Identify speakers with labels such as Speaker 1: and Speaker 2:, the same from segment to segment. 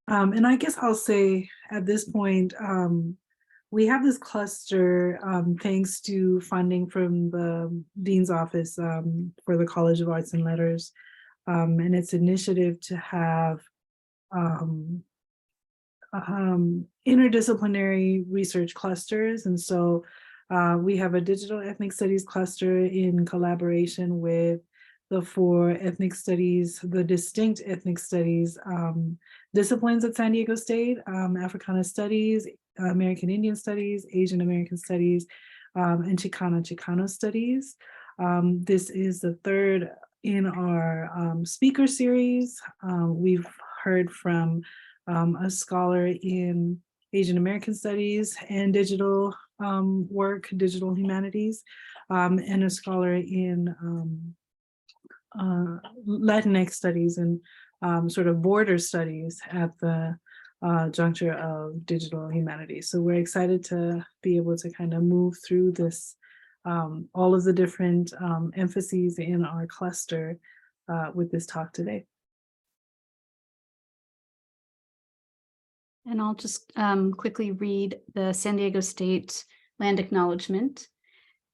Speaker 1: And I guess I'll say at this point, we have this cluster thanks to funding from the Dean's Office for the College of Arts and Letters and its initiative to have um, interdisciplinary research clusters. And so we have a digital ethnic studies cluster in collaboration with the four ethnic studies, the distinct ethnic studies disciplines at San Diego State: Africana Studies, American Indian Studies, Asian American Studies, and Chicano Studies. This is the third in our speaker series. We've heard from a scholar in Asian American Studies and digital work, digital humanities, and a scholar in Latinx studies and sort of border studies at the juncture of digital humanities. So we're excited to be able to kind of move through this, all of the different emphases in our cluster with this talk today.
Speaker 2: And I'll just quickly read the San Diego State land acknowledgement.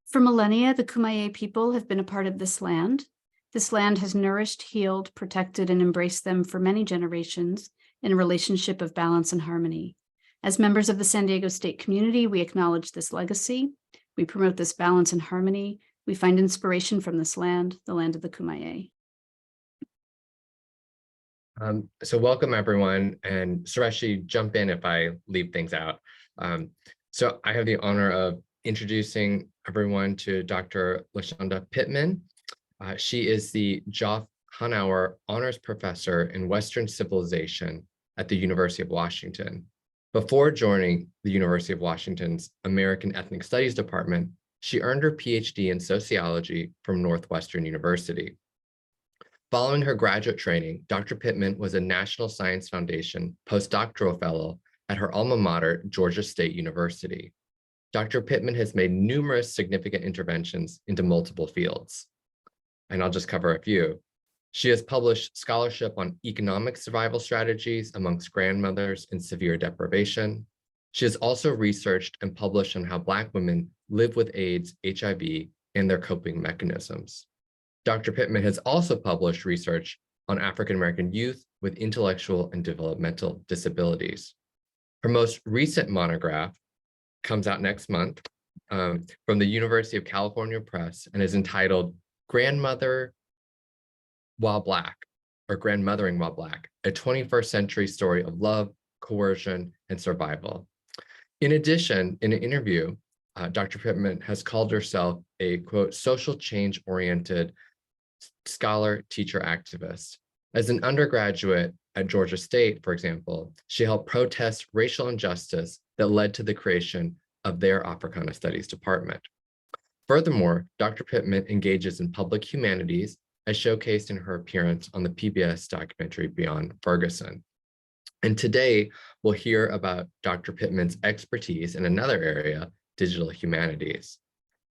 Speaker 2: For millennia, the Kumeyaay people have been a part of this land. This land has nourished, healed, protected, and embraced them for many generations in a relationship of balance and harmony. As members of the San Diego State community, we acknowledge this legacy. We promote this balance and harmony. We find inspiration from this land, the land of the Kumeyaay.
Speaker 3: So welcome everyone, and Sureshi, jump in if I leave things out. So I have the honor of introducing everyone to Dr. LaShawnDa Pittman. She is the Joff Hanauer Honors Professor in Western Civilization at the University of Washington. Before joining the University of Washington's American Ethnic Studies Department, she earned her Ph.D. in sociology from Northwestern University. Following her graduate training, Dr. Pittman was a National Science Foundation postdoctoral fellow at her alma mater, Georgia State University. Dr. Pittman has made numerous significant interventions into multiple fields, and I'll just cover a few. She has published scholarship on economic survival strategies amongst grandmothers in severe deprivation. She has also researched and published on how Black women live with AIDS, HIV, and their coping mechanisms. Dr. Pittman has also published research on African-American youth with intellectual and developmental disabilities. Her most recent monograph comes out next month from the University of California Press and is entitled Grandmother While Black, or Grandmothering While Black, a 21st century story of love, coercion, and survival. In addition, in an interview, Dr. Pittman has called herself a, quote, social change-oriented scholar, teacher, activist. As an undergraduate at Georgia State, for example, she helped protest racial injustice that led to the creation of their Africana Studies department. Furthermore, Dr. Pittman engages in public humanities, as showcased in her appearance on the PBS documentary Beyond Ferguson. And today, we'll hear about Dr. Pittman's expertise in another area, digital humanities.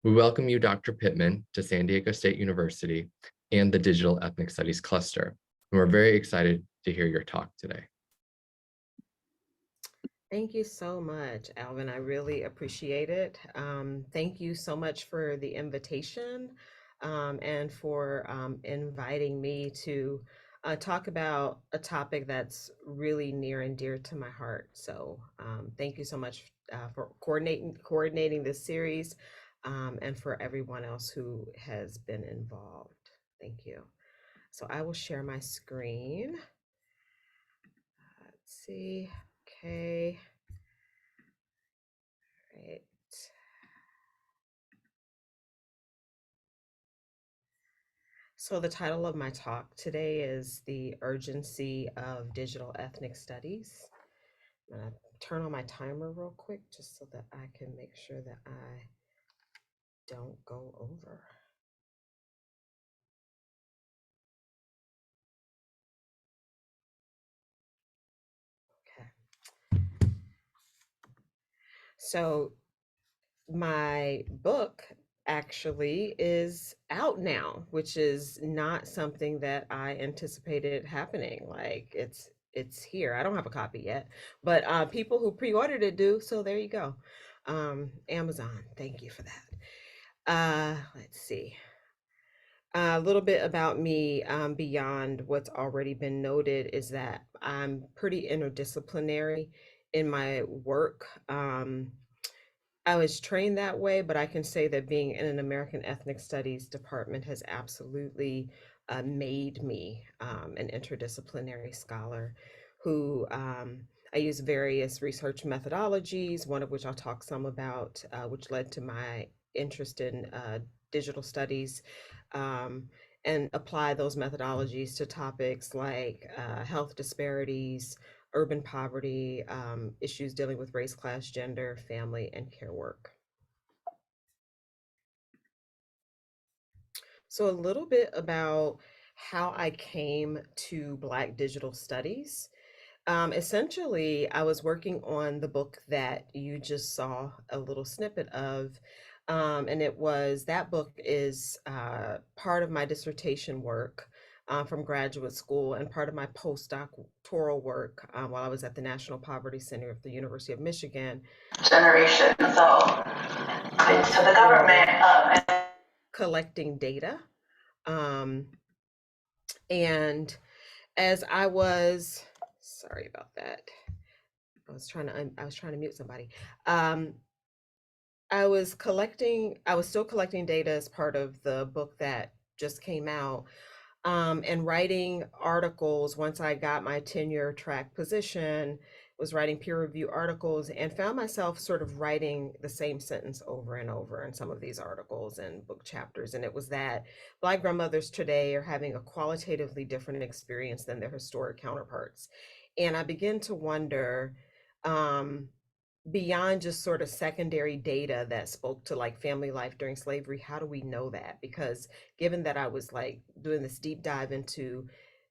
Speaker 3: We welcome you, Dr. Pittman, to San Diego State University and the Digital Ethnic Studies Cluster. And we're very excited to hear your talk today.
Speaker 4: Thank you so much, Alvin. I really appreciate it. Thank you so much for the invitation and for inviting me to talk about a topic that's really near and dear to my heart. So thank you so much for coordinating this series and for everyone else who has been involved. Thank you. So I will share my screen. Let's see. Okay. All right. So the title of my talk today is The Urgency of Digital Ethnic Studies. I'm gonna turn on my timer real quick just so that I can make sure that I don't go over. So my book actually is out now, which is not something that I anticipated happening. Like it's here. I don't have a copy yet, but people who pre-ordered it do. So there you go. Amazon, thank you for that. Let's see. A little bit about me, beyond what's already been noted, is that I'm pretty interdisciplinary in my work. I was trained that way, but I can say that being in an American Ethnic Studies department has absolutely made me an interdisciplinary scholar who I use various research methodologies, one of which I'll talk some about, which led to my interest in digital studies, um, and apply those methodologies to topics like health disparities, urban poverty, issues dealing with race, class, gender, family, and care work. So a little bit about how I came to Black digital studies. Essentially, I was working on the book that you just saw a little snippet of. And that book is part of my dissertation work from graduate school and part of my postdoctoral work while I was at the National Poverty Center of the University of Michigan. Generation, so to the government. Collecting data. And as I was, sorry about that. I was trying to mute somebody. I was still collecting data as part of the book that just came out, and writing articles. Once I got my tenure track position, was writing peer review articles and found myself sort of writing the same sentence over and over in some of these articles and book chapters. And it was that Black grandmothers today are having a qualitatively different experience than their historic counterparts. And I begin to wonder, beyond just sort of secondary data that spoke to like family life during slavery, how do we know that? Because given that I was like doing this deep dive into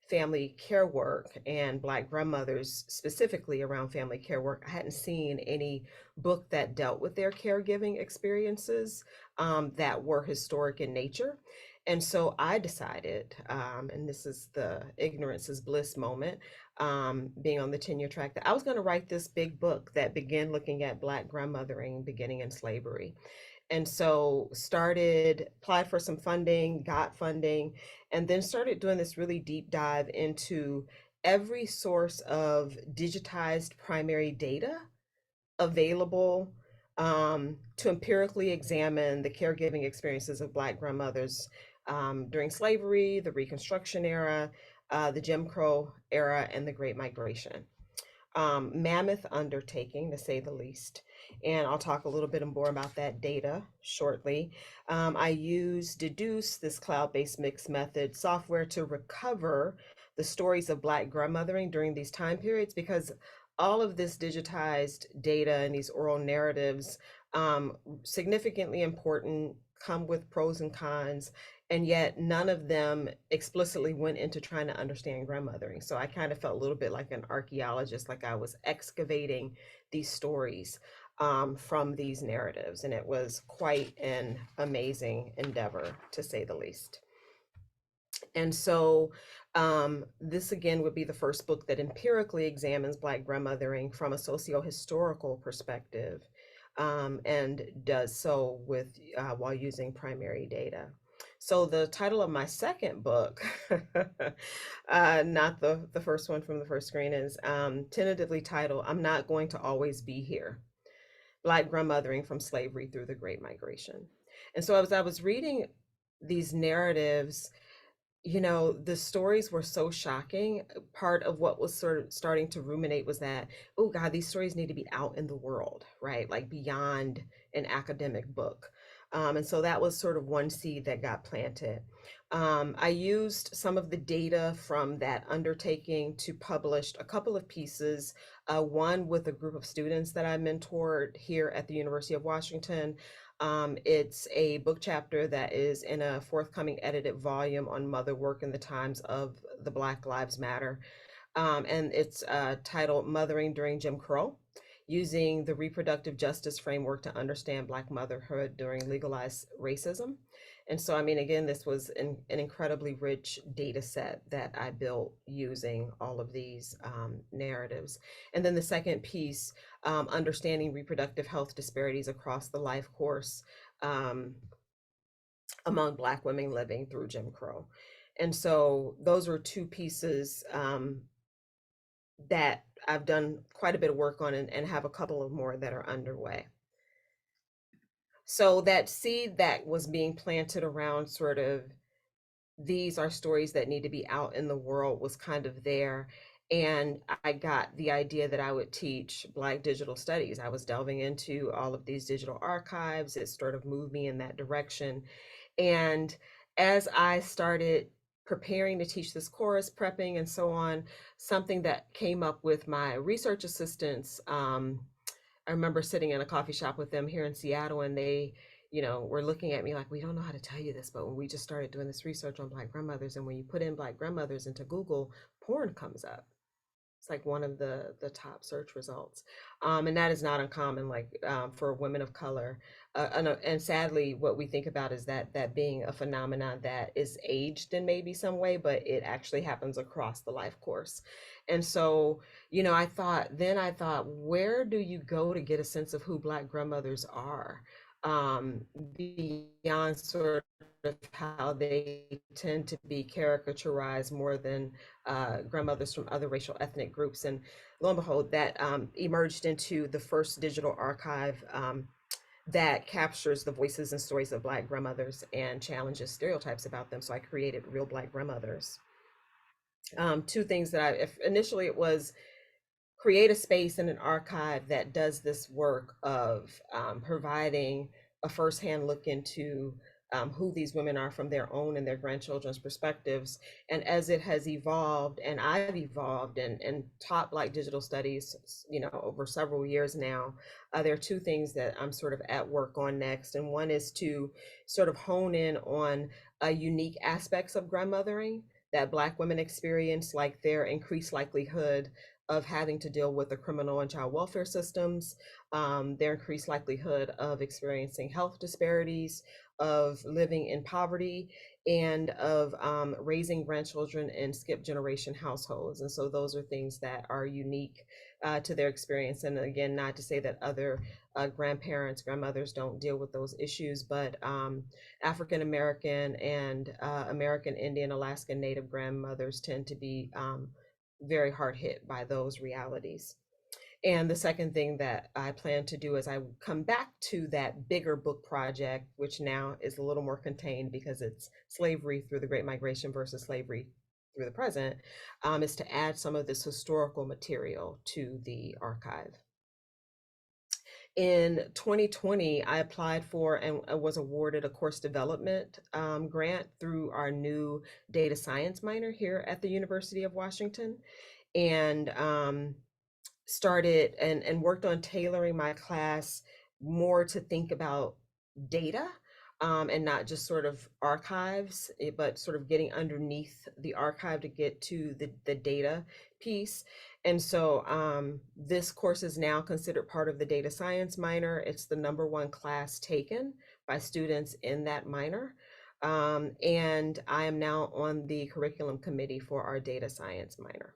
Speaker 4: family care work and Black grandmothers specifically around family care work, I hadn't seen any book that dealt with their caregiving experiences that were historic in nature. And so I decided, and this is the ignorance is bliss moment, being on the tenure track, that I was going to write this big book that began looking at Black grandmothering beginning in slavery. And so applied for some funding, got funding, and then started doing this really deep dive into every source of digitized primary data available to empirically examine the caregiving experiences of Black grandmothers during slavery, the Reconstruction era, the Jim Crow era, and the Great Migration. Mammoth undertaking, to say the least. And I'll talk a little bit more about that data shortly. I use Deduce, this cloud-based mixed method software, to recover the stories of Black grandmothering during these time periods, because all of this digitized data and these oral narratives, significantly important, come with pros and cons, and yet none of them explicitly went into trying to understand grandmothering. So I kind of felt a little bit like an archaeologist, like I was excavating these stories from these narratives, and it was quite an amazing endeavor, to say the least. And so this again would be the first book that empirically examines Black grandmothering from a socio-historical perspective, and does so with while using primary data. So the title of my second book, not the first one from the first screen, is tentatively titled, "I'm Not Going to Always Be Here: Black Grandmothering from Slavery Through the Great Migration." And so as I was reading these narratives, you know, the stories were so shocking. Part of what was sort of starting to ruminate was that, oh God, these stories need to be out in the world, right? Like beyond an academic book. And so that was sort of one seed that got planted. I used some of the data from that undertaking to publish a couple of pieces, one with a group of students that I mentored here at the University of Washington. It's a book chapter that is in a forthcoming edited volume on mother work in the times of the Black Lives Matter. And it's titled "Mothering During Jim Crow: Using the Reproductive Justice Framework to Understand Black Motherhood During Legalized Racism." And so, I mean, again, this was an incredibly rich data set that I built using all of these narratives. And then the second piece, understanding reproductive health disparities across the life course among Black women living through Jim Crow. And so those were two pieces that I've done quite a bit of work on, and have a couple of more that are underway. So that seed that was being planted around sort of these are stories that need to be out in the world was kind of there. And I got the idea that I would teach Black digital studies. I was delving into all of these digital archives. It sort of moved me in that direction. And as I started preparing to teach this course, prepping and so on, something that came up with my research assistants, I remember sitting in a coffee shop with them here in Seattle, and they, were looking at me like, we don't know how to tell you this, but when we just started doing this research on Black grandmothers, and when you put in Black grandmothers into Google, porn comes up. It's like one of the top search results. And that is not uncommon, like for women of color. And sadly, what we think about is that being a phenomenon that is aged in maybe some way, but it actually happens across the life course. And so, I thought, where do you go to get a sense of who Black grandmothers are? Beyond sort of how they tend to be caricaturized more than grandmothers from other racial ethnic groups. And lo and behold, that emerged into the first digital archive that captures the voices and stories of Black grandmothers and challenges stereotypes about them. So I created Real Black Grandmothers. Two things that initially it was create a space in an archive that does this work of providing a firsthand look into who these women are from their own and their grandchildren's perspectives. And as it has evolved, and I've evolved and taught Black digital studies, over several years now, there are two things that I'm sort of at work on next. And one is to sort of hone in on unique aspects of grandmothering that Black women experience, like their increased likelihood of having to deal with the criminal and child welfare systems, their increased likelihood of experiencing health disparities, of living in poverty, and of raising grandchildren in skip generation households. And so those are things that are unique to their experience. And again, not to say that other grandparents, grandmothers don't deal with those issues, but African American and American Indian, Alaskan Native grandmothers tend to be very hard hit by those realities. And the second thing that I plan to do is I come back to that bigger book project, which now is a little more contained because it's slavery through the Great Migration versus slavery through the present, is to add some of this historical material to the archive. In 2020, I applied for and was awarded a course development grant through our new data science minor here at the University of Washington, and started and worked on tailoring my class more to think about data and not just sort of archives, but sort of getting underneath the archive to get to the data piece. And so this course is now considered part of the data science minor. It's the #1 class taken by students in that minor. And I am now on the curriculum committee for our data science minor.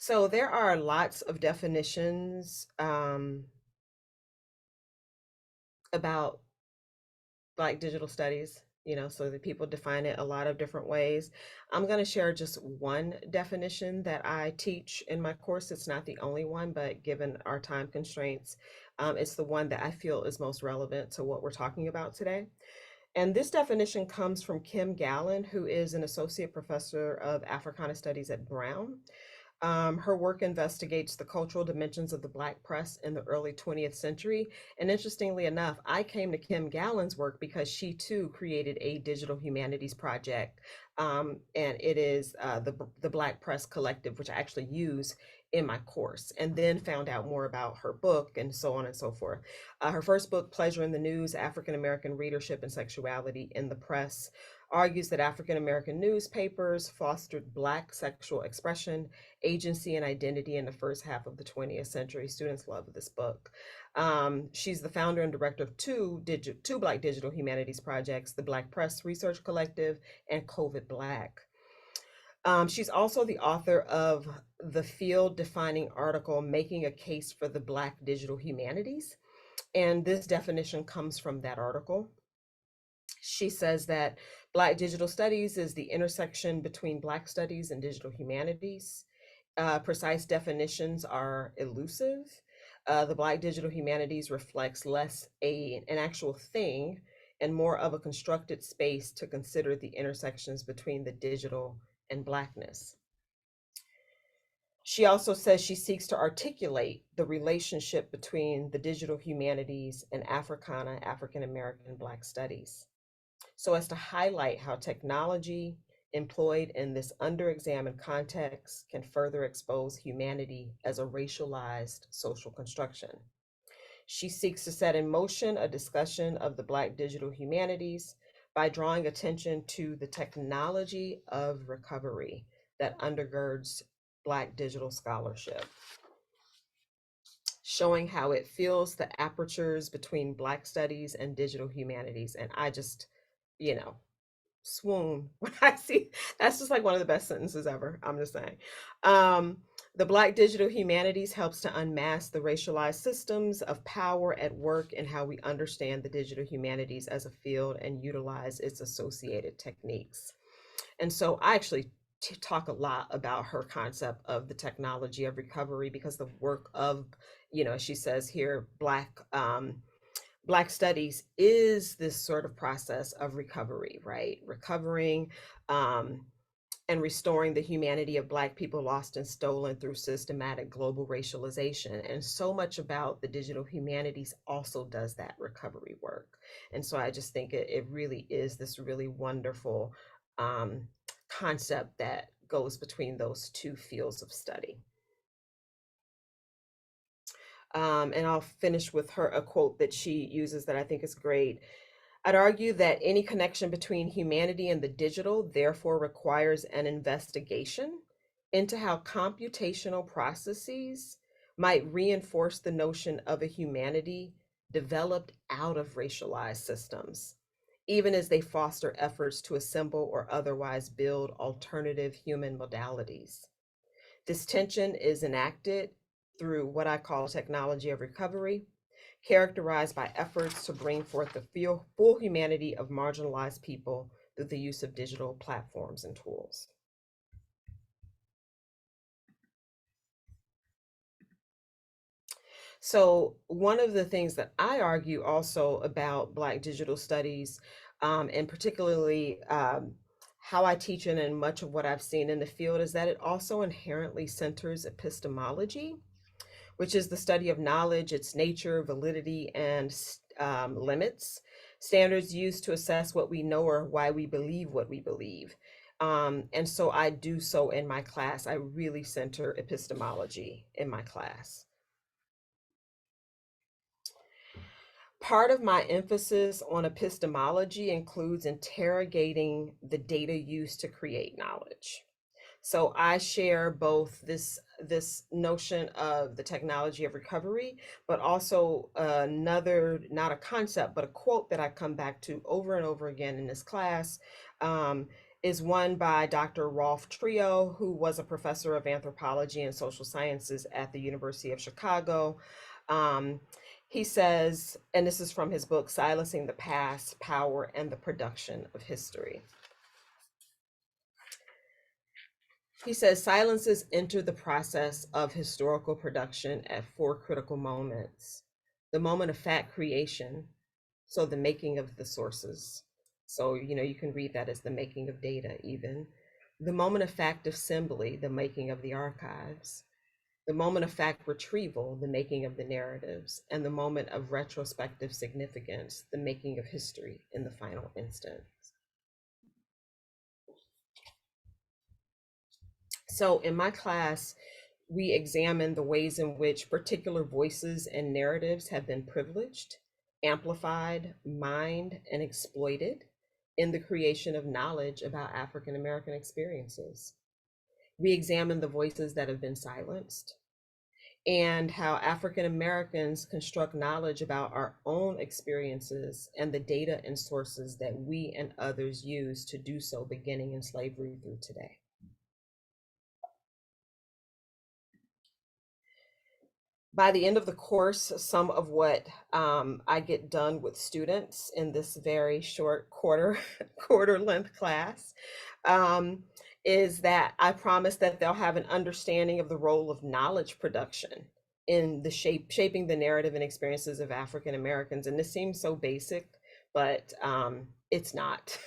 Speaker 4: So there are lots of definitions about Black digital studies, so that people define it a lot of different ways. I'm going to share just one definition that I teach in my course. It's not the only one, but given our time constraints, it's the one that I feel is most relevant to what we're talking about today. And this definition comes from Kim Gallen, who is an associate professor of Africana Studies at Brown. Her work investigates the cultural dimensions of the Black press in the early 20th century. And interestingly enough, I came to Kim Gallen's work because she too created a digital humanities project. And it is the Black Press Collective, which I actually use in my course, and then found out more about her book and so on and so forth. Her first book, Pleasure in the News, African American Readership and Sexuality in the Press, argues that African American newspapers fostered Black sexual expression, agency, and identity in the first half of the 20th century. Students love this book. She's the founder and director of two Black digital humanities projects, the Black Press Research Collective and COVID Black. She's also the author of the field-defining article, Making a Case for the Black Digital Humanities. And this definition comes from that article. She says that Black digital studies is the intersection between Black studies and digital humanities. Precise definitions are elusive. The Black digital humanities reflects less an actual thing and more of a constructed space to consider the intersections between the digital and Blackness. She also says she seeks to articulate the relationship between the digital humanities and Africana, African American Black studies, so as to highlight how technology employed in this underexamined context can further expose humanity as a racialized social construction. She seeks to set in motion a discussion of the Black digital humanities by drawing attention to the technology of recovery that undergirds Black digital scholarship, showing how it fills the apertures between Black studies and digital humanities. And I just, swoon when I see that's just like one of the best sentences ever. I'm just saying. The Black digital humanities helps to unmask the racialized systems of power at work and how we understand the digital humanities as a field and utilize its associated techniques. And so I actually talk a lot about her concept of the technology of recovery, because the work of, she says here, Black studies is this sort of process of recovery, right? Recovering and restoring the humanity of Black people lost and stolen through systematic global racialization. And so much about the digital humanities also does that recovery work. And so I just think it really is this really wonderful concept that goes between those two fields of study. And I'll finish with a quote that she uses that I think is great. I'd argue that any connection between humanity and the digital therefore requires an investigation into how computational processes might reinforce the notion of a humanity developed out of racialized systems, even as they foster efforts to assemble or otherwise build alternative human modalities. This tension is enacted through what I call technology of recovery, characterized by efforts to bring forth the full humanity of marginalized people through the use of digital platforms and tools. So one of the things that I argue also about Black digital studies, and particularly how I teach it and much of what I've seen in the field, is that it also inherently centers epistemology, which is the study of knowledge, its nature, validity, and limits, standards used to assess what we know or why we believe what we believe. And so I do so in my class. I really center epistemology in my class. Part of my emphasis on epistemology includes interrogating the data used to create knowledge. So I share both this notion of the technology of recovery, but also another, not a concept, but a quote that I come back to over and over again in this class, is one by Dr. Rolf Trio, who was a professor of anthropology and social sciences at the University of Chicago. He says, and this is from his book, Silencing the Past, Power, and the Production of History. He says, silences enter the process of historical production at 4 critical moments. The moment of fact creation, so the making of the sources. So, you can read that as the making of data even. The moment of fact assembly, the making of the archives. The moment of fact retrieval, the making of the narratives. And the moment of retrospective significance, the making of history in the final instance. So in my class, we examine the ways in which particular voices and narratives have been privileged, amplified, mined, and exploited in the creation of knowledge about African American experiences. We examine the voices that have been silenced and how African Americans construct knowledge about our own experiences and the data and sources that we and others use to do so, beginning in slavery through today. By the end of the course, some of what I get done with students in this very short quarter length class is that I promise that they'll have an understanding of the role of knowledge production in the shaping the narrative and experiences of African Americans. And this seems so basic, but it's not.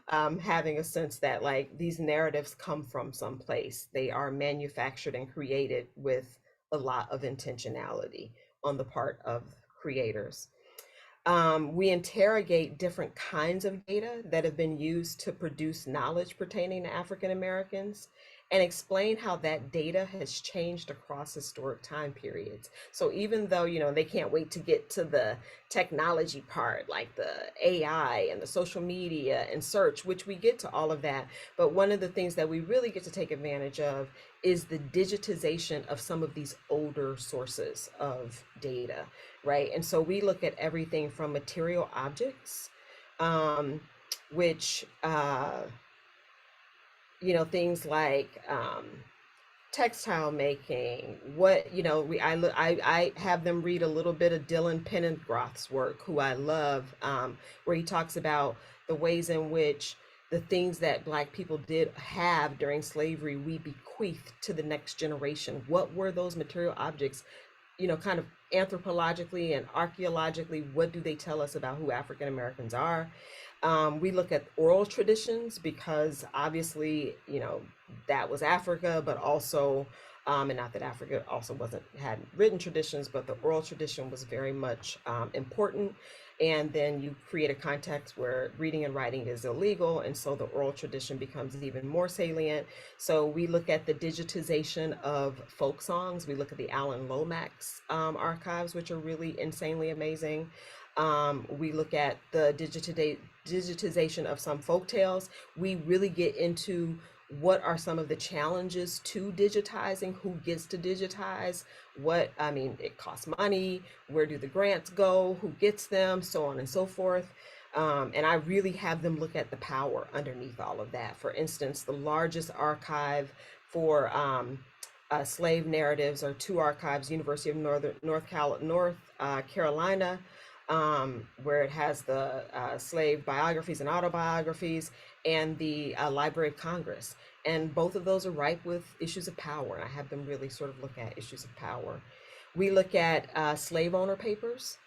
Speaker 4: Having a sense that like these narratives come from someplace. They are manufactured and created with a lot of intentionality on the part of creators. We interrogate different kinds of data that have been used to produce knowledge pertaining to African Americans and explain how that data has changed across historic time periods. So even though, you know, they can't wait to get to the technology part, like the AI and the social media and search, which we get to all of that. But one of the things that we really get to take advantage of is the digitization of some of these older sources of data, right? And so we look at everything from material objects, which, you know, things like textile making, what, you know, I have them read a little bit of Dylan Penningroth's work, who I love, where he talks about the ways in which the things that Black people did have during slavery, we bequeathed to the next generation. What were those material objects? You know, kind of anthropologically and archaeologically, what do they tell us about who African Americans are? We look at oral traditions because obviously, you know, that was Africa, but also, and not that Africa also had written traditions, but the oral tradition was very much important. And then you create a context where reading and writing is illegal, and so the oral tradition becomes even more salient. So we look at the digitization of folk songs. We look at the Alan Lomax archives, which are really insanely amazing. We look at the digitization of some folk tales. We really get into what are some of the challenges to digitizing, who gets to digitize, I mean, it costs money, where do the grants go, who gets them, so on and so forth. And I really have them look at the power underneath all of that. For instance, the largest archive for slave narratives are two archives, University of North Carolina, where it has the slave biographies and autobiographies, and the Library of Congress. And both of those are ripe with issues of power. And I have them really sort of look at issues of power. We look at slave owner papers,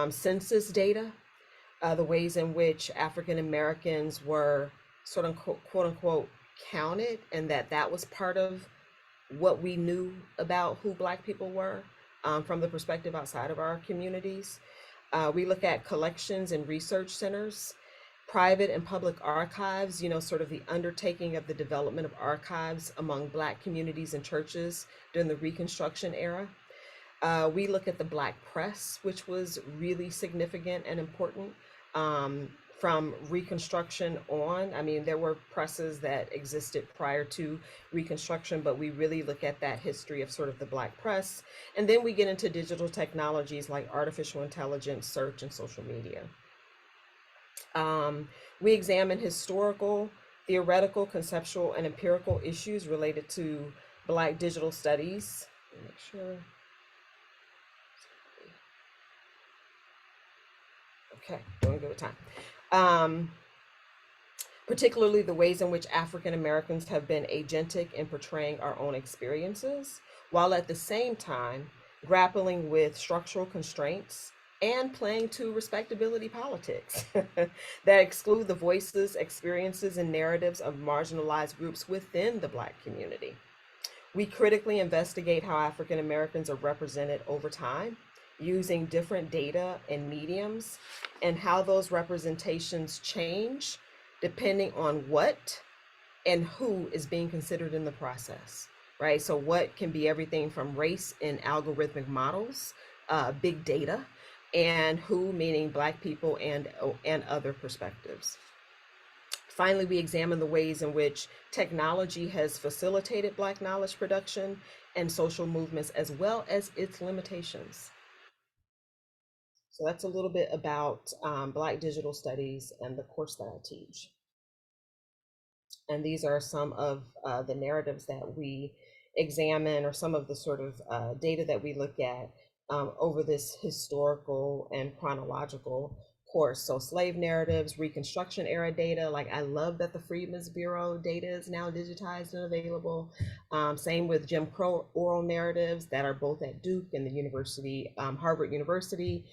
Speaker 4: census data, the ways in which African Americans were sort of quote unquote counted, and that was part of what we knew about who Black people were from the perspective outside of our communities. We look at collections and research centers, private and public archives, you know, sort of the undertaking of the development of archives among Black communities and churches during the Reconstruction era. We look at the Black press, which was really significant and important from Reconstruction on. I mean, there were presses that existed prior to Reconstruction, but we really look at that history of sort of the Black press. And then we get into digital technologies like artificial intelligence, search, and social media. We examine historical, theoretical, conceptual, and empirical issues related to Black digital studies. Make sure. Okay, doing good with time. Particularly the ways in which African Americans have been agentic in portraying our own experiences, while at the same time grappling with structural constraints and playing to respectability politics that exclude the voices, experiences, and narratives of marginalized groups within the Black community. We critically investigate how African Americans are represented over time, using different data and mediums, and how those representations change depending on what and who is being considered in the process, right? So what can be everything from race in algorithmic models, big data, and who meaning Black people and other perspectives. Finally, we examine the ways in which technology has facilitated Black knowledge production and social movements, as well as its limitations. So that's a little bit about Black digital studies and the course that I teach. And these are some of the narratives that we examine, or some of the sort of data that we look at over this historical and chronological course. So slave narratives, Reconstruction era data, like I love that the Freedmen's Bureau data is now digitized and available. Same with Jim Crow oral narratives that are both at Duke and the University, Harvard University.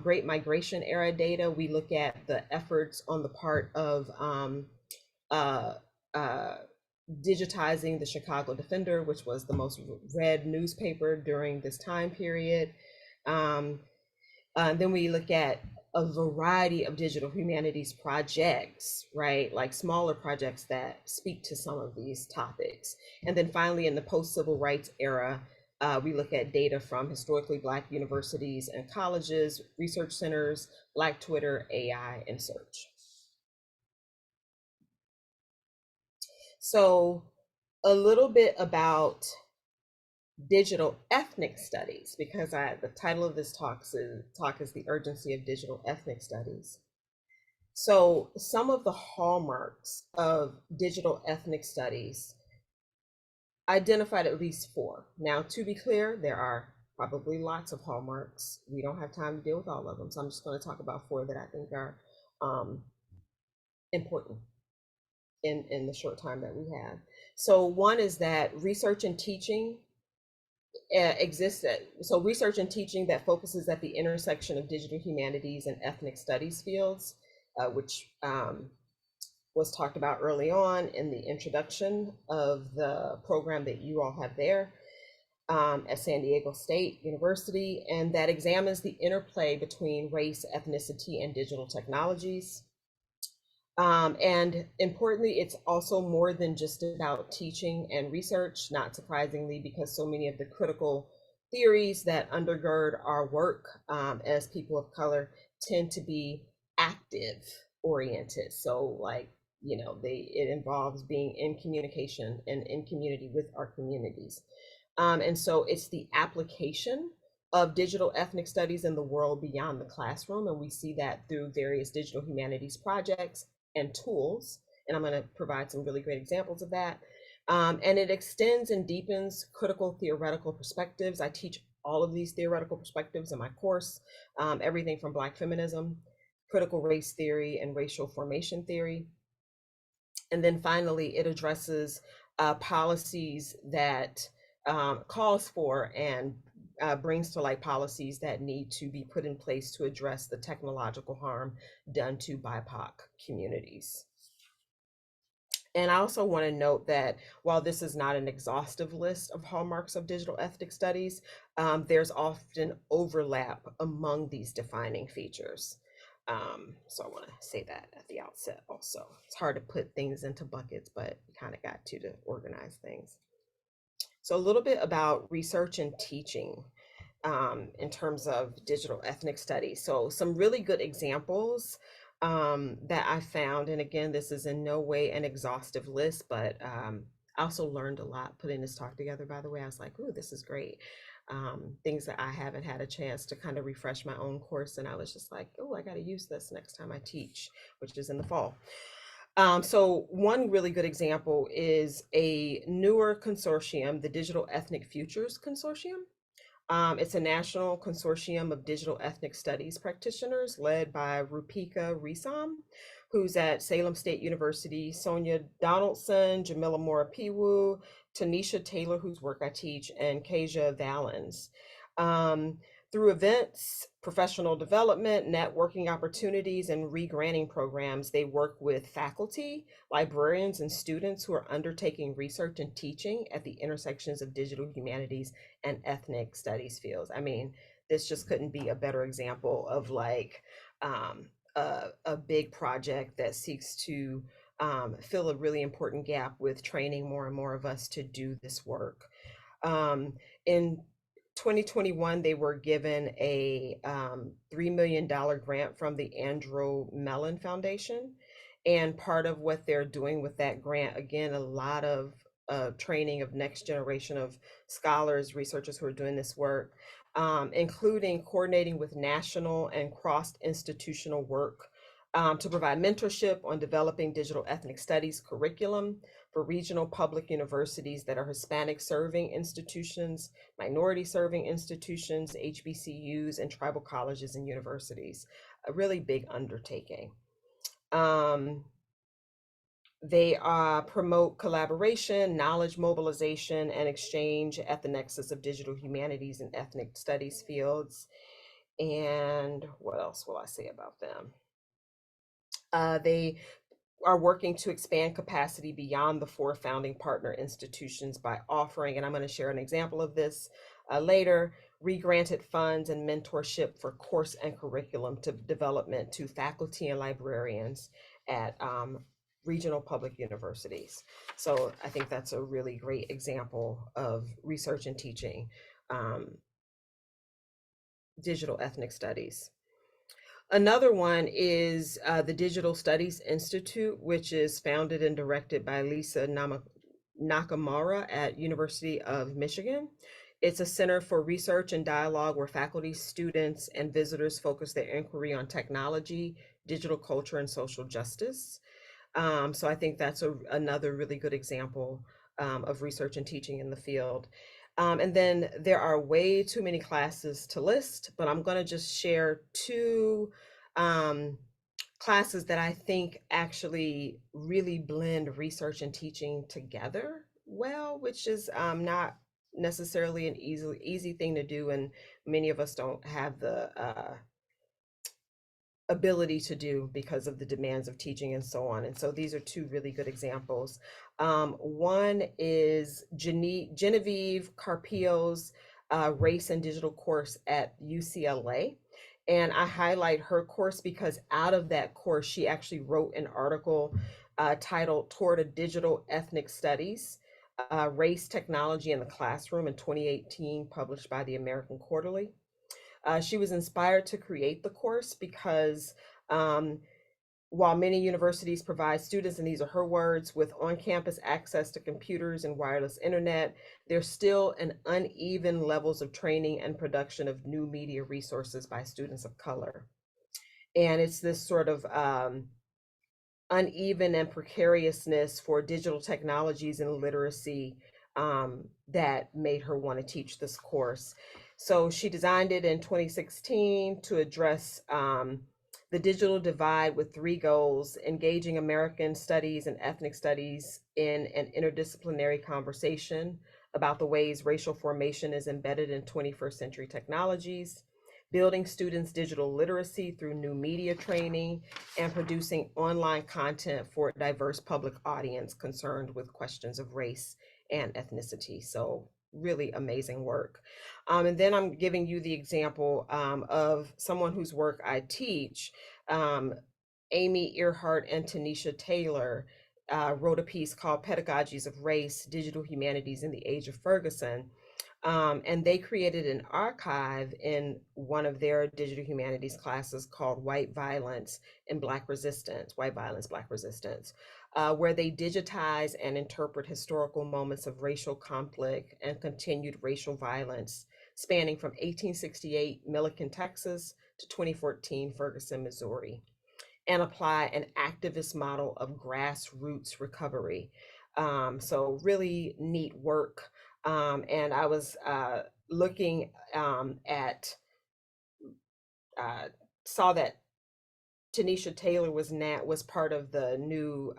Speaker 4: Great Migration era data, we look at the efforts on the part of uh, digitizing the Chicago Defender, which was the most read newspaper during this time period. Then we look at a variety of digital humanities projects, right? Like smaller projects that speak to some of these topics. And then finally, in the post-civil rights era, we look at data from historically Black universities and colleges, research centers, Black Twitter, AI, and search. So a little bit about digital ethnic studies, because the title of this talk is The Urgency of Digital Ethnic Studies. So some of the hallmarks of digital ethnic studies, identified at least 4. Now, to be clear, there are probably lots of hallmarks. We don't have time to deal with all of them. So I'm just going to talk about 4 that I think are important in the short time that we have. So one is that research and teaching exists. So research and teaching that focuses at the intersection of digital humanities and ethnic studies fields, which was talked about early on in the introduction of the program that you all have there at San Diego State University, and that examines the interplay between race, ethnicity, and digital technologies. And importantly, it's also more than just about teaching and research, not surprisingly, because so many of the critical theories that undergird our work as people of color tend to be active oriented. So like, you know, it involves being in communication and in community with our communities. And so it's the application of digital ethnic studies in the world beyond the classroom. And we see that through various digital humanities projects and tools. And I'm going to provide some really great examples of that. And it extends and deepens critical theoretical perspectives. I teach all of these theoretical perspectives in my course, everything from Black feminism, critical race theory, and racial formation theory. And then finally, it addresses policies that calls for and brings to light policies that need to be put in place to address the technological harm done to BIPOC communities. And I also want to note that while this is not an exhaustive list of hallmarks of digital ethnic studies, there's often overlap among these defining features. So I want to say that at the outset also. It's hard to put things into buckets, but you kind of got to organize things. So a little bit about research and teaching in terms of digital ethnic studies. So some really good examples that I found, and again, this is in no way an exhaustive list, but I also learned a lot putting this talk together, by the way. I was like, ooh, this is great. Things that I haven't had a chance to kind of refresh my own course. And I was just like, oh, I got to use this next time I teach, which is in the fall. So one really good example is a newer consortium, the Digital Ethnic Futures Consortium. It's a national consortium of digital ethnic studies practitioners led by Rupika Risam, who's at Salem State University, Sonia Donaldson, Jamila Mora-Piwu, Tanisha Taylor, whose work I teach, and Kasia Valens. Through events, professional development, networking opportunities, and re-granting programs, they work with faculty, librarians, and students who are undertaking research and teaching at the intersections of digital humanities and ethnic studies fields. I mean, this just couldn't be a better example of like a big project that seeks to fill a really important gap with training more and more of us to do this work. In 2021, they were given a $3 million grant from the Andrew Mellon Foundation. And part of what they're doing with that grant, again, a lot of training of next generation of scholars, researchers who are doing this work, including coordinating with national and cross-institutional work to provide mentorship on developing digital ethnic studies curriculum for regional public universities that are Hispanic serving institutions, minority serving institutions, HBCUs, and tribal colleges and universities. A really big undertaking. They promote collaboration, knowledge mobilization, and exchange at the nexus of digital humanities and ethnic studies fields. And what else will I say about them? They are working to expand capacity beyond the 4 founding partner institutions by offering, and I'm going to share an example of this later, re-granted funds and mentorship for course and curriculum to development to faculty and librarians at regional public universities. So I think that's a really great example of research and teaching digital ethnic studies. Another one is the Digital Studies Institute, which is founded and directed by Lisa Nakamura at University of Michigan. It's a center for research and dialogue where faculty, students, and visitors focus their inquiry on technology, digital culture, and social justice. So I think that's another really good example of research and teaching in the field. And then there are way too many classes to list, but I'm going to just share 2 classes that I think actually really blend research and teaching together well, which is not necessarily an easy thing to do, and many of us don't have the ability to do because of the demands of teaching and so on. And so these are 2 really good examples. One is Genevieve Carpio's race and digital course at UCLA. And I highlight her course because out of that course, she actually wrote an article titled Toward a Digital Ethnic Studies, Race, Technology in the Classroom in 2018, published by the American Quarterly. She was inspired to create the course because while many universities provide students, and these are her words, with on-campus access to computers and wireless internet, there's still an uneven levels of training and production of new media resources by students of color. And it's this sort of uneven and precariousness for digital technologies and literacy that made her want to teach this course. So she designed it in 2016 to address the digital divide with 3 goals: engaging American studies and ethnic studies in an interdisciplinary conversation about the ways racial formation is embedded in 21st century technologies, building students' digital literacy through new media training, and producing online content for a diverse public audience concerned with questions of race and ethnicity. So really amazing work. And then I'm giving you the example of someone whose work I teach. Amy Earhart and Tanisha Taylor wrote a piece called Pedagogies of Race, Digital Humanities in the Age of Ferguson. And they created an archive in one of their digital humanities classes called White Violence, Black Resistance, where they digitize and interpret historical moments of racial conflict and continued racial violence spanning from 1868 Milliken, Texas to 2014 Ferguson, Missouri, and apply an activist model of grassroots recovery. So really neat work. And I was looking at, saw that Tanisha Taylor was part of the new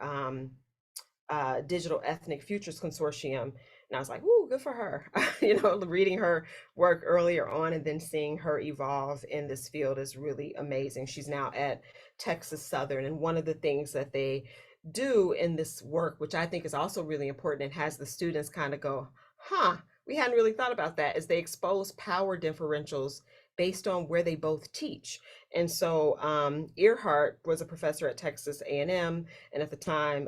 Speaker 4: Digital Ethnic Futures Consortium. And I was like, "Ooh, good for her." Reading her work earlier on and then seeing her evolve in this field is really amazing. She's now at Texas Southern. And one of the things that they do in this work, which I think is also really important and has the students kind of go, huh, we hadn't really thought about that, is they expose power differentials based on where they both teach. And so Earhart was a professor at Texas A&M, and at the time,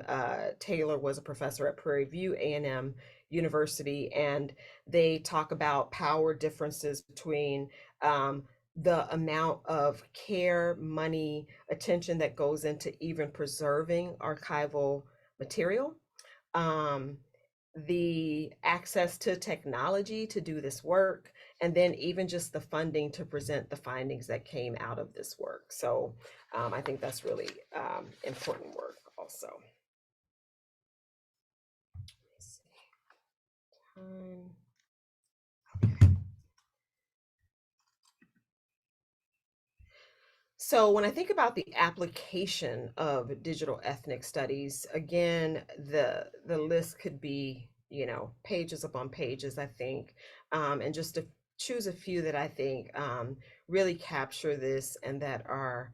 Speaker 4: Taylor was a professor at Prairie View A&M University, and they talk about power differences between the amount of care, money, attention that goes into even preserving archival material, the access to technology to do this work, and then even just the funding to present the findings that came out of this work. So I think that's really important work also. Let's see. Okay. So when I think about the application of digital ethnic studies, again, the list could be, you know, pages upon pages, I think, and just to choose a few that I think really capture this and that are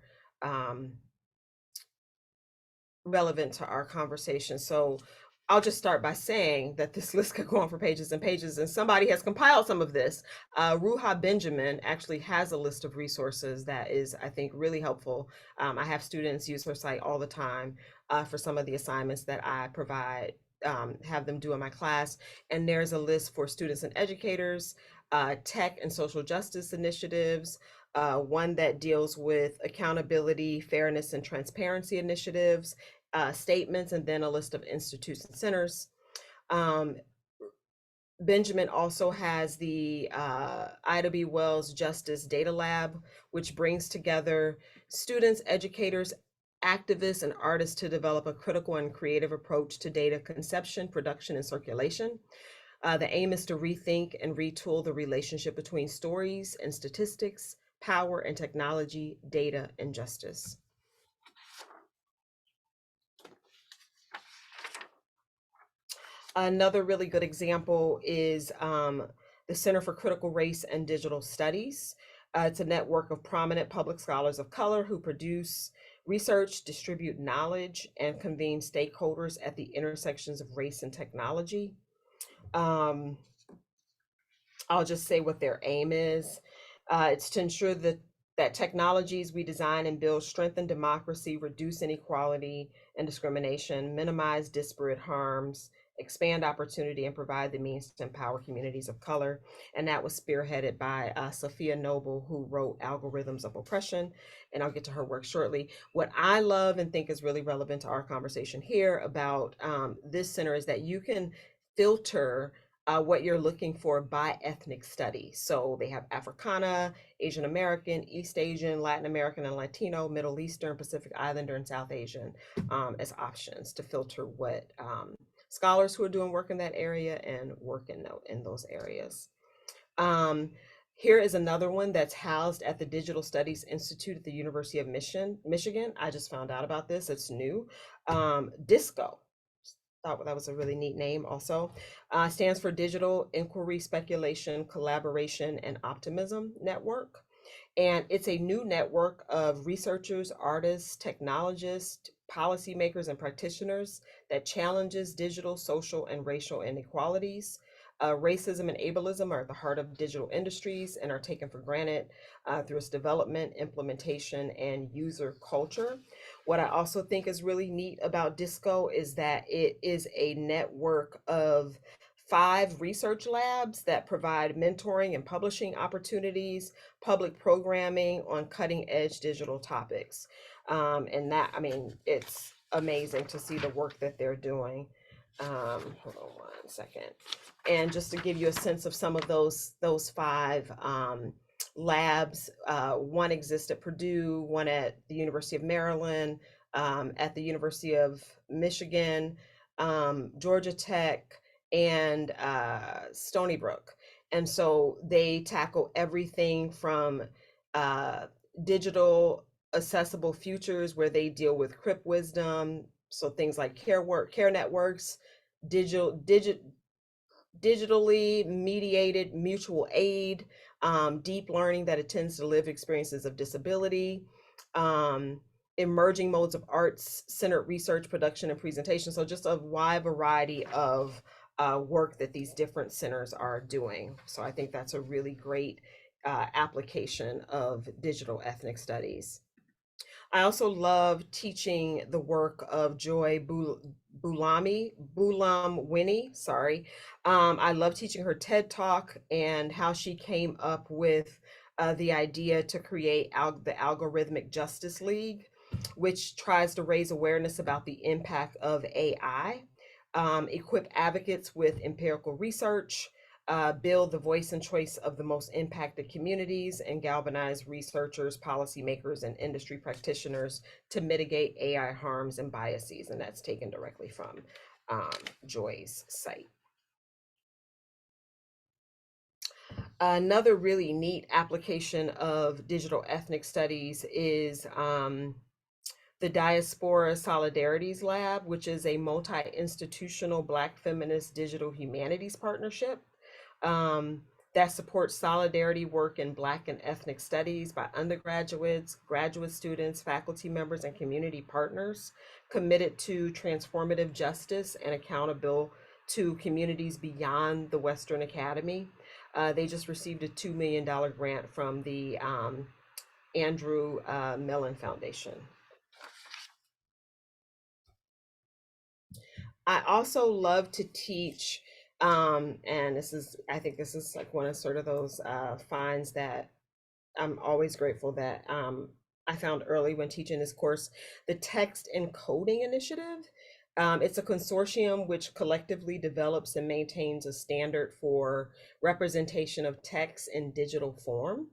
Speaker 4: relevant to our conversation. So I'll just start by saying that this list could go on for pages and pages, and somebody has compiled some of this. Ruha Benjamin actually has a list of resources that is, I think, really helpful. I have students use her site all the time for some of the assignments that I provide, have them do in my class. And there's a list for students and educators, tech and social justice initiatives, one that deals with accountability, fairness, and transparency initiatives, statements, and then a list of institutes and centers. Benjamin also has the Ida B. Wells Justice Data Lab, which brings together students, educators, activists, and artists to develop a critical and creative approach to data conception, production, and circulation. The aim is to rethink and retool the relationship between stories and statistics, power and technology, data and justice. Another really good example is the Center for Critical Race and Digital Studies. It's a network of prominent public scholars of color who produce research, distribute knowledge, and convene stakeholders at the intersections of race and technology. I'll just say what their aim is. It's to ensure that technologies we design and build strengthen democracy, reduce inequality and discrimination, minimize disparate harms, expand opportunity, and provide the means to empower communities of color. And that was spearheaded by Sophia Noble, who wrote Algorithms of Oppression. And I'll get to her work shortly. What I love and think is really relevant to our conversation here about this center is that you can filter what you're looking for by ethnic study. So they have Africana, Asian American, East Asian, Latin American and Latino, Middle Eastern, Pacific Islander, and South Asian as options to filter what scholars who are doing work in that area and work in those areas. Here is another one that's housed at the Digital Studies Institute at the University of Michigan. I just found out about this, it's new. DISCO. Thought that was a really neat name also. Stands for Digital Inquiry, Speculation, Collaboration, and Optimism Network. And it's a new network of researchers, artists, technologists, policymakers, and practitioners that challenges digital, social, and racial inequalities. Racism and ableism are at the heart of digital industries and are taken for granted through its development, implementation, and user culture. What I also think is really neat about DISCO is that it is a network of 5 research labs that provide mentoring and publishing opportunities, public programming on cutting edge digital topics. And that, I mean, it's amazing to see the work that they're doing. Hold on one second. And just to give you a sense of some of those 5 labs, one exists at Purdue, one at the University of Maryland, at the University of Michigan, Georgia Tech, and Stony Brook. And so they tackle everything from digital accessible futures, where they deal with crip wisdom, so things like care networks, digitally mediated mutual aid, deep learning that attends to lived experiences of disability, emerging modes of arts-centered research, production, and presentation. So just a wide variety of work that these different centers are doing. So I think that's a really great application of digital ethnic studies. I also love teaching the work of Joy Bulam Winnie, sorry. I love teaching her TED Talk and how she came up with the idea to create the Algorithmic Justice League, which tries to raise awareness about the impact of AI, equip advocates with empirical research, build the voice and choice of the most impacted communities, and galvanize researchers, policymakers, and industry practitioners to mitigate AI harms and biases. And that's taken directly from Joy's site. Another really neat application of digital ethnic studies is the Diaspora Solidarities Lab, which is a multi-institutional Black feminist digital humanities partnership that supports solidarity work in Black and ethnic studies by undergraduates, graduate students, faculty members, and community partners committed to transformative justice and accountable to communities beyond the Western Academy. They just received a $2 million grant from the Andrew Mellon Foundation. I also love to teach, and I think this is like one of sort of those finds that I'm always grateful that I found early when teaching this course, the Text Encoding Initiative. It's a consortium which collectively develops and maintains a standard for representation of text in digital form.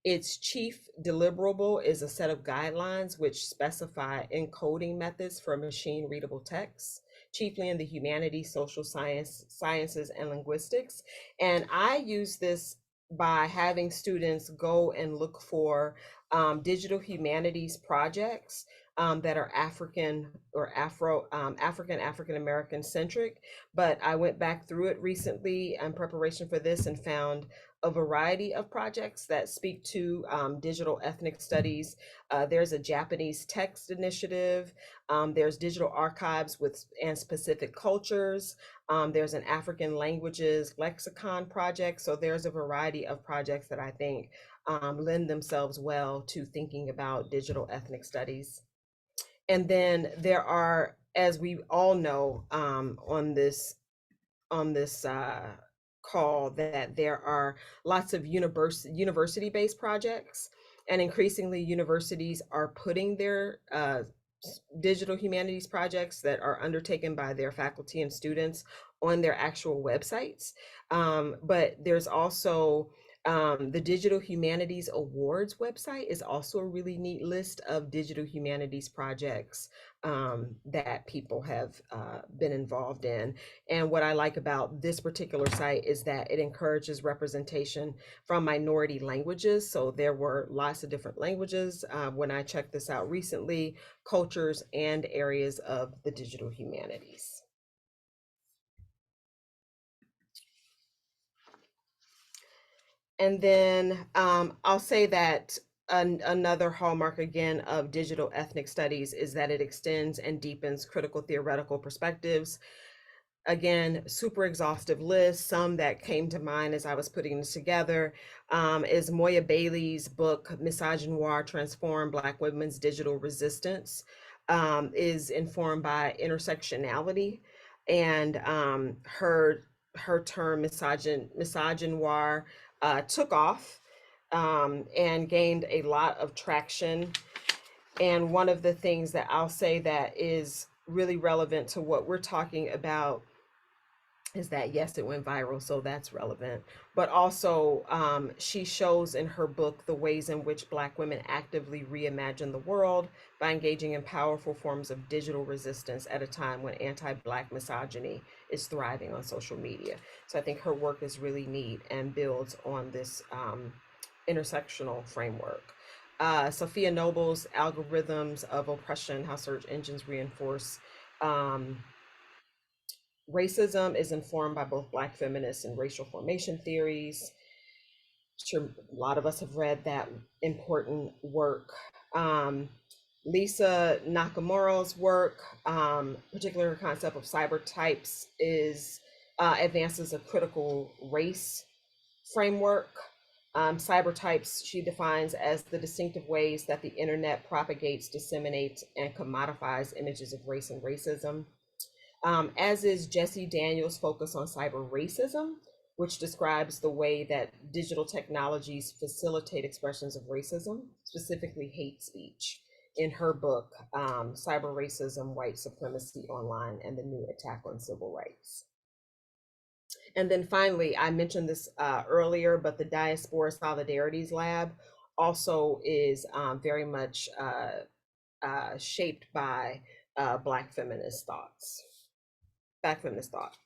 Speaker 4: Its chief deliverable is a set of guidelines which specify encoding methods for machine readable text, chiefly in the humanities, social sciences, and linguistics. And I use this by having students go and look for digital humanities projects that are African or African American centric. But I went back through it recently in preparation for this and found a variety of projects that speak to digital ethnic studies. There's a Japanese text initiative. There's digital archives and specific cultures. There's an African languages lexicon project. So there's a variety of projects that I think lend themselves well to thinking about digital ethnic studies. And then there are, as we all know, on this call, that there are lots of university-based projects, and increasingly universities are putting their digital humanities projects that are undertaken by their faculty and students on their actual websites. But there's also the Digital Humanities Awards website is also a really neat list of digital humanities projects that people have been involved in. And what I like about this particular site is that it encourages representation from minority languages. So there were lots of different languages when I checked this out recently, cultures and areas of the digital humanities. And then I'll say that another hallmark again of digital ethnic studies is that it extends and deepens critical theoretical perspectives. Again, super exhaustive list. Some that came to mind as I was putting this together is Moya Bailey's book, Misogynoir: Transform Black Women's Digital Resistance, is informed by intersectionality, and her term misogynoir took off and gained a lot of traction. And one of the things that I'll say that is really relevant to what we're talking about is that, yes, it went viral, so that's relevant. But also, she shows in her book the ways in which Black women actively reimagine the world by engaging in powerful forms of digital resistance at a time when anti-Black misogyny is thriving on social media. So I think her work is really neat and builds on this intersectional framework. Sophia Noble's Algorithms of Oppression: How Search Engines Reinforce Racism is informed by both Black feminist and racial formation theories. Sure, a lot of us have read that important work. Lisa Nakamura's work, particular concept of cyber types, is advances a critical race framework. Cyber types she defines as the distinctive ways that the internet propagates, disseminates, and commodifies images of race and racism. As is Jesse Daniels' focus on cyber racism, which describes the way that digital technologies facilitate expressions of racism, specifically hate speech, in her book, Cyber Racism, White Supremacy Online, and the New Attack on Civil Rights. And then finally, I mentioned this earlier, but the Diaspora Solidarities Lab also is very much shaped by Black feminist thoughts. Black feminist thought.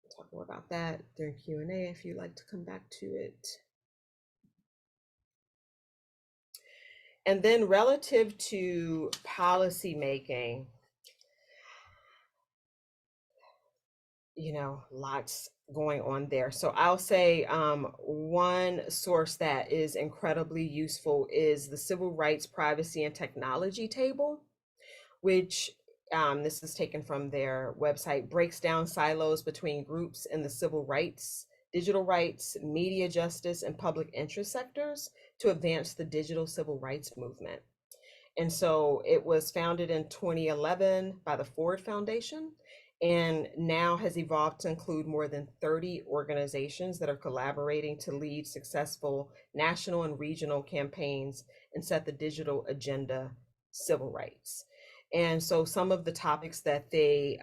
Speaker 4: We'll talk more about that during Q&A if you'd like to come back to it. And then relative to policy making, you know, lots going on there. So I'll say one source that is incredibly useful is the Civil Rights, Privacy, and Technology table, which this is taken from their website, breaks down silos between groups in the civil rights, digital rights, media justice, and public interest sectors to advance the digital civil rights movement. And so it was founded in 2011 by the Ford Foundation, and now has evolved to include more than 30 organizations that are collaborating to lead successful national and regional campaigns and set the digital agenda civil rights. And so some of the topics that they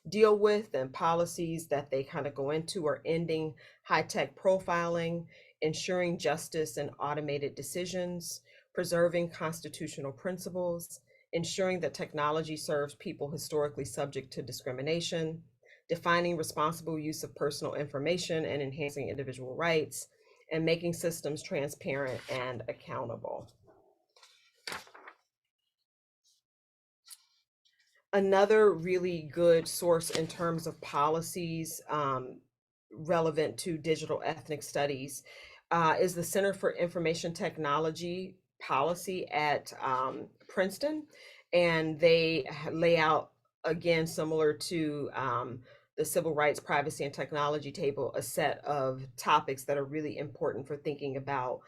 Speaker 4: deal with and policies that they kind of go into are ending high-tech profiling, ensuring justice and automated decisions, preserving constitutional principles, ensuring that technology serves people historically subject to discrimination, defining responsible use of personal information and enhancing individual rights, and making systems transparent and accountable. Another really good source in terms of policies relevant to digital ethnic studies is the Center for Information Technology Policy at Princeton. And they lay out, again, similar to the Civil Rights, Privacy, and Technology table, a set of topics that are really important for thinking about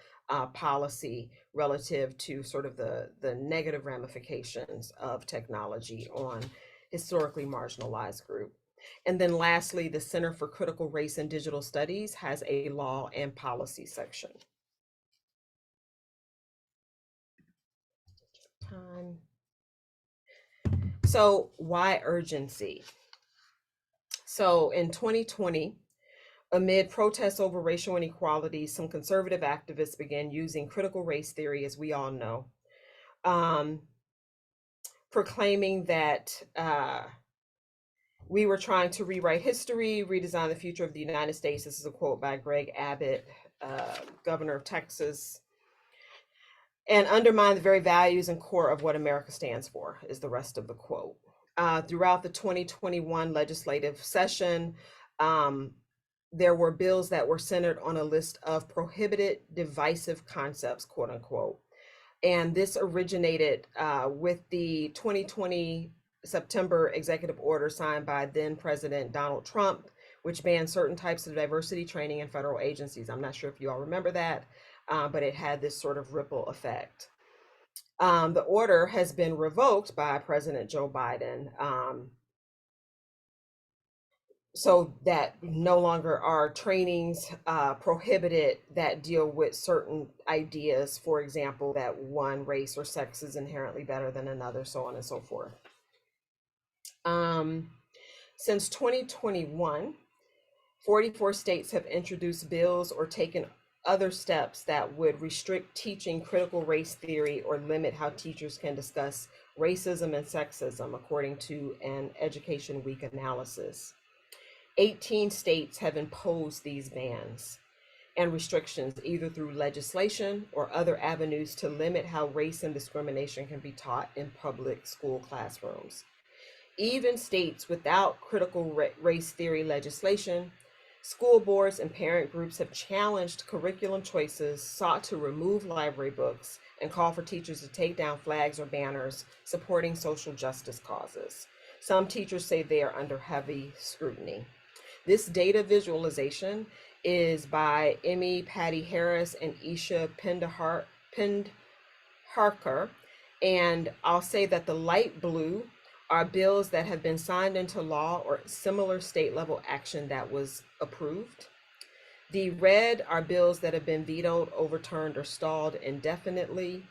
Speaker 4: policy relative to sort of the negative ramifications of technology on historically marginalized group. And then lastly, the Center for Critical Race and Digital Studies has a law and policy section. Time. So why urgency? So in 2020, amid protests over racial inequality, some conservative activists began using critical race theory, as we all know, proclaiming that we were trying to rewrite history, redesign the future of the United States. This is a quote by Greg Abbott, governor of Texas, and undermine the very values and core of what America stands for, is the rest of the quote. Throughout the 2021 legislative session, there were bills that were centered on a list of prohibited divisive concepts, quote unquote. And this originated with the 2020 September executive order signed by then President Donald Trump, which banned certain types of diversity training in federal agencies. I'm not sure if you all remember that, but it had this sort of ripple effect. The order has been revoked by President Joe Biden, so that no longer are trainings prohibited that deal with certain ideas, for example, that one race or sex is inherently better than another, so on and so forth. Since 2021, 44 states have introduced bills or taken other steps that would restrict teaching critical race theory or limit how teachers can discuss racism and sexism, according to an Education Week analysis. 18 states have imposed these bans and restrictions either through legislation or other avenues to limit how race and discrimination can be taught in public school classrooms. Even states without critical race theory legislation, school boards and parent groups have challenged curriculum choices, sought to remove library books, and call for teachers to take down flags or banners supporting social justice causes. Some teachers say they are under heavy scrutiny. This data visualization is by Emmy Patty Harris and Isha Pendharkar. And I'll say that the light blue are bills that have been signed into law or similar state level action that was approved. The red are bills that have been vetoed, overturned, or stalled indefinitely.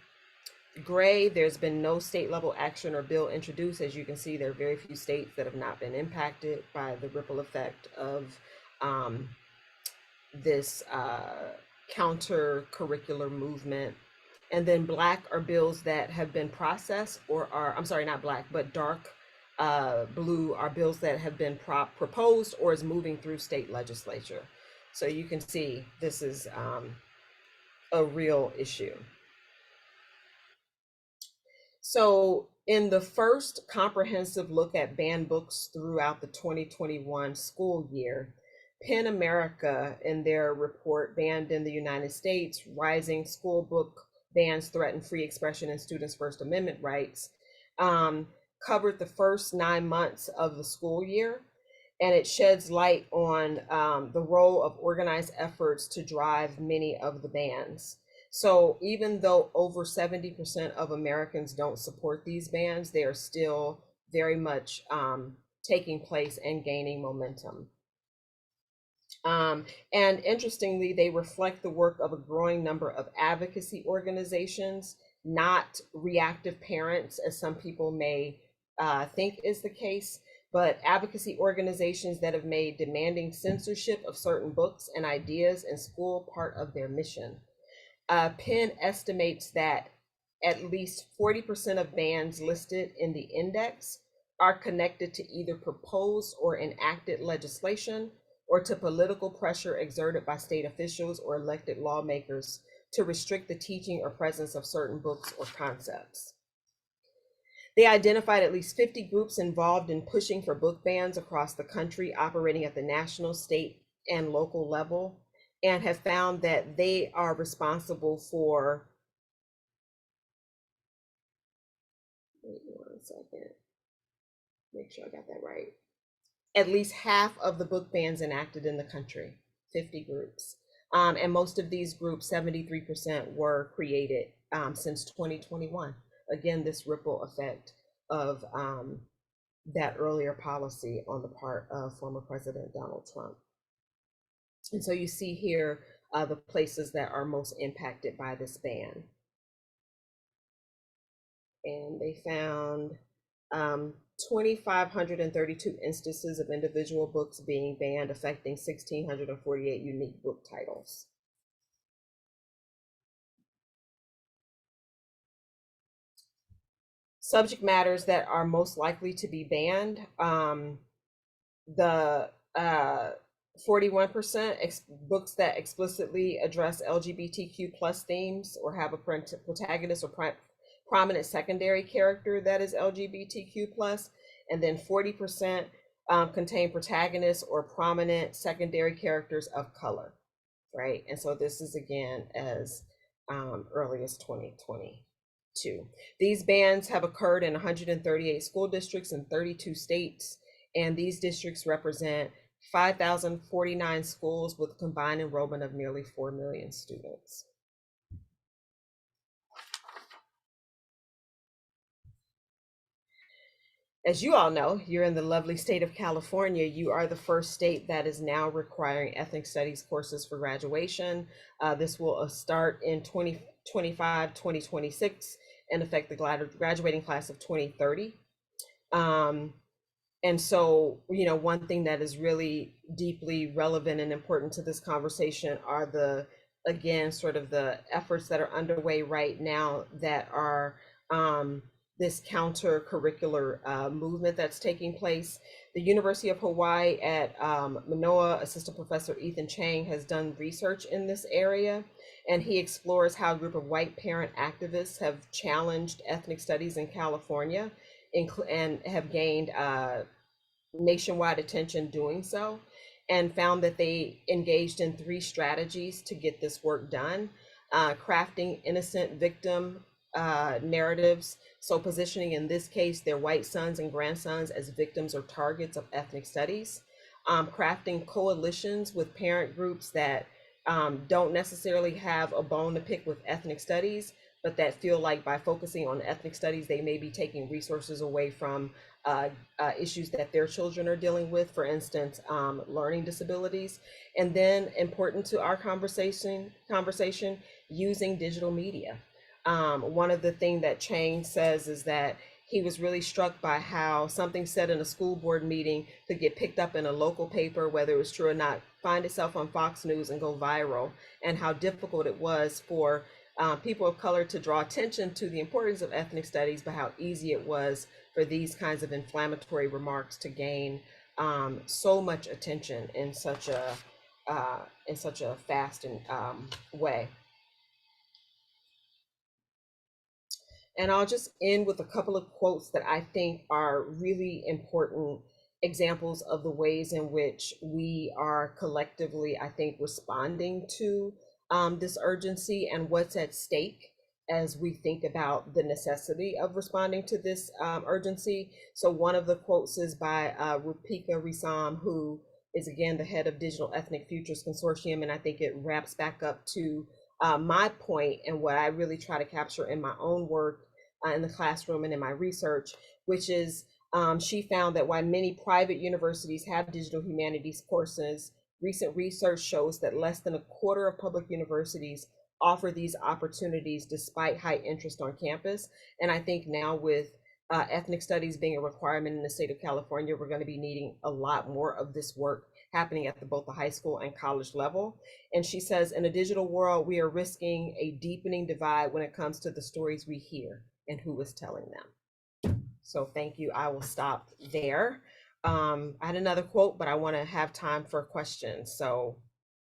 Speaker 4: Gray, there's been no state level action or bill introduced. As you can see, there are very few states that have not been impacted by the ripple effect of this counter-curricular movement. And then black are bills that have been processed or are, I'm sorry, not black, but dark blue are bills that have been proposed or is moving through state legislature. So you can see this is a real issue. So in the first comprehensive look at banned books throughout the 2021 school year, PEN America, in their report, Banned in the United States, Rising School Book Bans Threaten Free Expression and Students' First Amendment Rights, covered the first 9 months of the school year, and it sheds light on the role of organized efforts to drive many of the bans. So even though over 70% of Americans don't support these bans, they are still very much taking place and gaining momentum. And interestingly, they reflect the work of a growing number of advocacy organizations, not reactive parents, as some people may think is the case, but advocacy organizations that have made demanding censorship of certain books and ideas in school part of their mission. PEN estimates that at least 40% of bans listed in the index are connected to either proposed or enacted legislation or to political pressure exerted by state officials or elected lawmakers to restrict the teaching or presence of certain books or concepts. They identified at least 50 groups involved in pushing for book bans across the country, operating at the national, state, and local level, and have found that they are responsible for, wait 1 second, make sure I got that right, at least half of the book bans enacted in the country, 50 groups. And most of these groups, 73%, were created since 2021. Again, this ripple effect of that earlier policy on the part of former President Donald Trump. And so you see here the places that are most impacted by this ban. And they found 2,532 instances of individual books being banned, affecting 1,648 unique book titles. Subject matters that are most likely to be banned, the 41% books that explicitly address LGBTQ plus themes or have a protagonist or prominent secondary character that is LGBTQ plus, and then 40% contain protagonists or prominent secondary characters of color, right? And so this is again as early as 2022. These bans have occurred in 138 school districts in 32 states, and these districts represent 5,049 schools with combined enrollment of nearly 4 million students. As you all know, you're in the lovely state of California. You are the first state that is now requiring ethnic studies courses for graduation. This will start in 2025, 2026, and affect the graduating class of 2030. And so, you know, one thing that is really deeply relevant and important to this conversation are the, again, sort of the efforts that are underway right now that are this counter-curricular movement that's taking place. The University of Hawaii at Manoa, Assistant Professor Ethan Chang has done research in this area, and he explores how a group of white parent activists have challenged ethnic studies in California and have gained nationwide attention doing so, and found that they engaged in 3 strategies to get this work done. Crafting innocent victim narratives, so positioning in this case their white sons and grandsons as victims or targets of ethnic studies. crafting coalitions with parent groups that don't necessarily have a bone to pick with ethnic studies, but that feel like by focusing on ethnic studies, they may be taking resources away from issues that their children are dealing with, for instance, learning disabilities. And then important to our conversation, using digital media. One of the things that Chang says is that he was really struck by how something said in a school board meeting could get picked up in a local paper, whether it was true or not, find itself on Fox News and go viral, and how difficult it was for people of color to draw attention to the importance of ethnic studies, but how easy it was for these kinds of inflammatory remarks to gain so much attention in such a fast and way. And I'll just end with a couple of quotes that I think are really important examples of the ways in which we are collectively, I think, responding to this urgency and what's at stake as we think about the necessity of responding to this urgency. So one of the quotes is by Rupika Risam, who is again the head of Digital Ethnic Futures Consortium, and I think it wraps back up to my point and what I really try to capture in my own work in the classroom and in my research, which is she found that while many private universities have digital humanities courses, recent research shows that less than a quarter of public universities offer these opportunities despite high interest on campus. And I think now with ethnic studies being a requirement in the state of California, we're going to be needing a lot more of this work happening at both the high school and college level. And she says, in a digital world, we are risking a deepening divide when it comes to the stories we hear and who is telling them. So thank you. I will stop there. I had another quote, but I want to have time for questions. So